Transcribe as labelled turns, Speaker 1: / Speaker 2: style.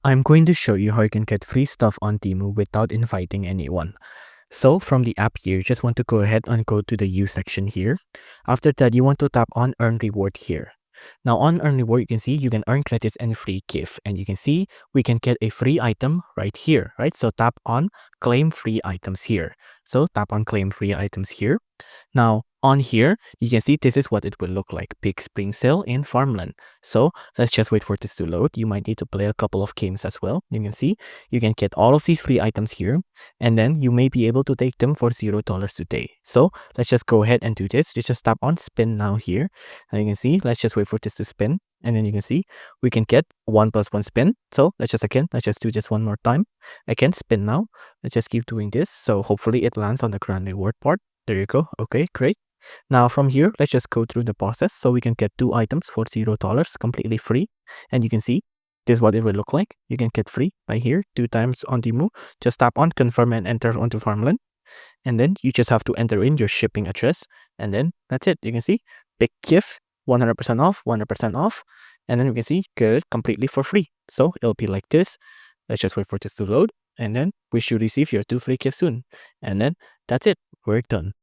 Speaker 1: I'm going to show you how you can get free stuff on Temu without inviting anyone. So from the app here, you just want to go ahead and go to the U section here. After that, you want to tap on Earn Reward here. Now on Earn Reward, you can see you can earn credits and free gift. And you can see we can get a free item right here, right? So tap on Claim Free Items here. So tap on Claim Free Items here. Now on here, you can see this is what it will look like. Big Spring Sale in Farmland. So let's just wait for this to load. You might need to play a couple of games as well. You can see you can get all of these free items here, and then you may be able to take them for $0 today. So let's just go ahead and do this. You just tap on spin now here, and you can see let's just wait for this to spin, and then you can see we can get 1+1 spin. So let's just do this one more time. Again, spin now. Let's just keep doing this. So hopefully it lands on the grand reward part. There you go. Okay, great. Now from here, let's just go through the process so we can get 2 items for $0 completely free. And you can see this is what it will look like. You can get free by here 2 times on Temu. Just tap on confirm and enter onto Farmland. And then you just have to enter in your shipping address. And then that's it. You can see big gift, 100% off, 100% off. And then you can see get it completely for free. So it'll be like this. Let's just wait for this to load. And then we should receive your 2 free gifts soon. And then that's it. We're done.